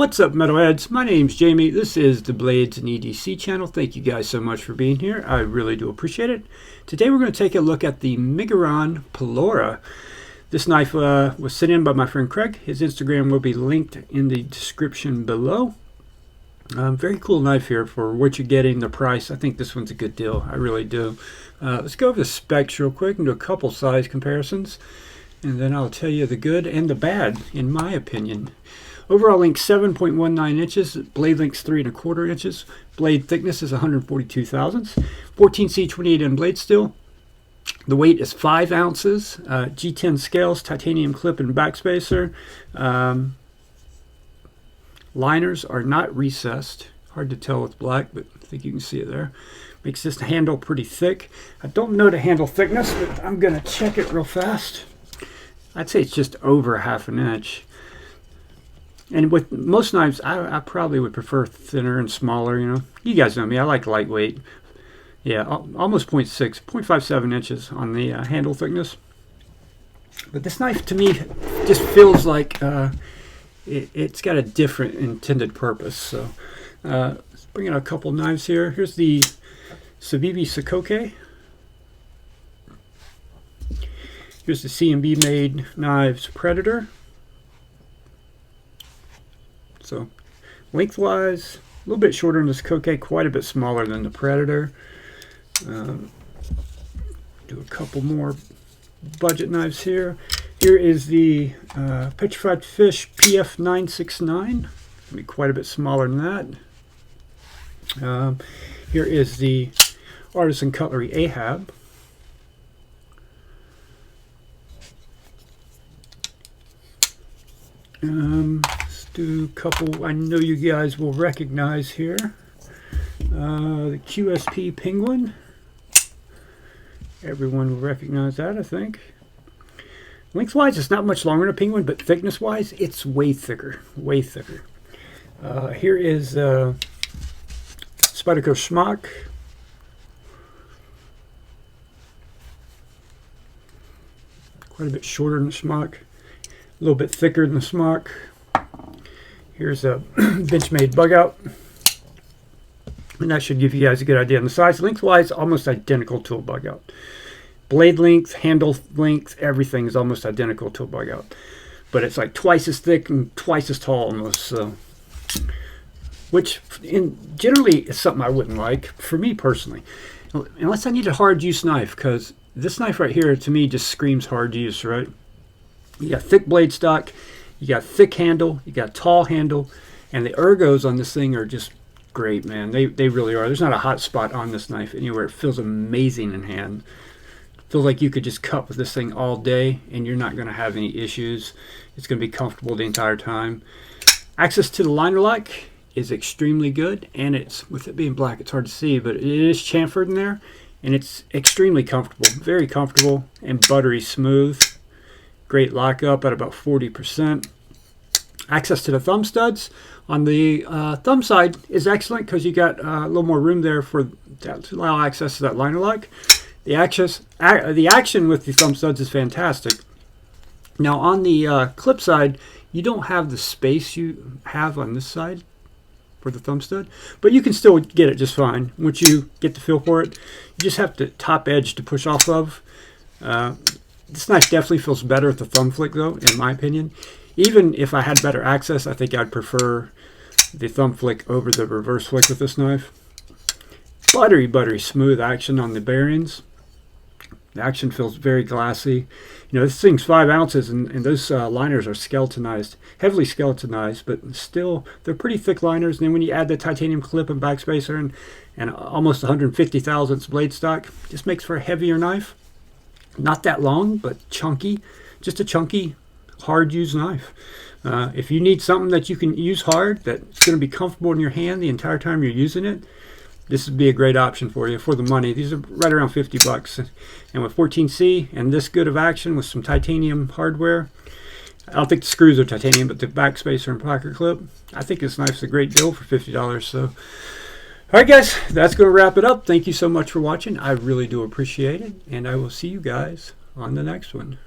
What's up, metalheads? My name's Jamie. This is the Blades and EDC channel. Thank you guys so much for being here. I really do appreciate it. Today we're going to take a look at the Miguron Pelora. This knife was sent in by my friend Craig. His Instagram will be linked in the description below. Very cool knife here for what you're getting, the price. I think this one's a good deal. I really do. Let's go over the specs real quick and do a couple size comparisons. And then I'll tell you the good and the bad, in my opinion. Overall length 7.19 inches, blade length 3¼ inches, blade thickness is 142 thousandths, 14C 28N blade steel. The weight is 5 ounces, G10 scales, titanium clip and backspacer. Liners are not recessed, hard to tell with black, but I think you can see it there. Makes this handle pretty thick. I don't know the handle thickness, but I'm going to check it real fast. I'd say it's just over ½ an inch. And with most knives, I probably would prefer thinner and smaller, you know. You guys know me, I like lightweight. Yeah, almost 0.57 inches on the handle thickness. But this knife, to me, just feels like it's got a different intended purpose. So let's bring in a couple knives here. Here's the Silicone. Here's the C&B made knives Predator. So lengthwise, a little bit shorter than the Silicone, quite a bit smaller than the Predator. Do a couple more budget knives here. Here is the Petrified Fish PF969. Be quite a bit smaller than that. Here is the Artisan Cutlery Ahab. Let's do a couple I know you guys will recognize here. The QSP Penguin. Everyone will recognize that, I think. Lengthwise, it's not much longer than a Penguin, but thickness-wise, it's way thicker. Way thicker. Here is Spyderco Schmuck. Quite a bit shorter than the Schmuck. A little bit thicker than the Schmuck. Here's a Benchmade Bug Out. And that should give you guys a good idea on the size. Lengthwise, almost identical to a Bug Out. Blade length, handle length, everything is almost identical to a Bug Out. But it's like twice as thick and twice as tall almost. So, which generally is something I wouldn't like, for me personally. Unless I need a hard use knife, because this knife right here to me just screams hard use, right? You got thick blade stock, you got thick handle, you got tall handle, and the ergos on this thing are just great, man. They really are. There's not a hot spot on this knife anywhere. It feels amazing in hand. It feels like you could just cut with this thing all day and you're not going to have any issues. It's going to be comfortable the entire time. Access to the liner lock is extremely good, and it's, with it being black, it's hard to see, but it is chamfered in there, and it's extremely comfortable. Very comfortable and buttery smooth. Great lockup at about 40%. Access to the thumb studs on the thumb side is excellent because you got a little more room there for that, to allow access to that liner lock. The action with the thumb studs is fantastic. Now on the clip side, you don't have the space you have on this side for the thumb stud, but you can still get it just fine once you get the feel for it. You just have the top edge to push off of. This knife definitely feels better at the thumb flick, though, in my opinion. Even if I had better access, I think I'd prefer the thumb flick over the reverse flick with this knife. Buttery smooth action on the bearings. The action feels very glassy. You know, this thing's 5 ounces, and those liners are skeletonized, heavily skeletonized, but still, they're pretty thick liners. And then when you add the titanium clip and backspacer and almost 150 thousandths blade stock, just makes for a heavier knife. Not that long, but chunky. Just a chunky, hard-use knife. If you need something that you can use hard, that's going to be comfortable in your hand the entire time you're using it, this would be a great option for you for the money. These are right around 50 bucks. And with 14C and this good of action with some titanium hardware, I don't think the screws are titanium, but the backspacer and pocket clip, I think this knife's a great deal for $50. So, alright guys, that's going to wrap it up. Thank you so much for watching. I really do appreciate it, and I will see you guys on the next one.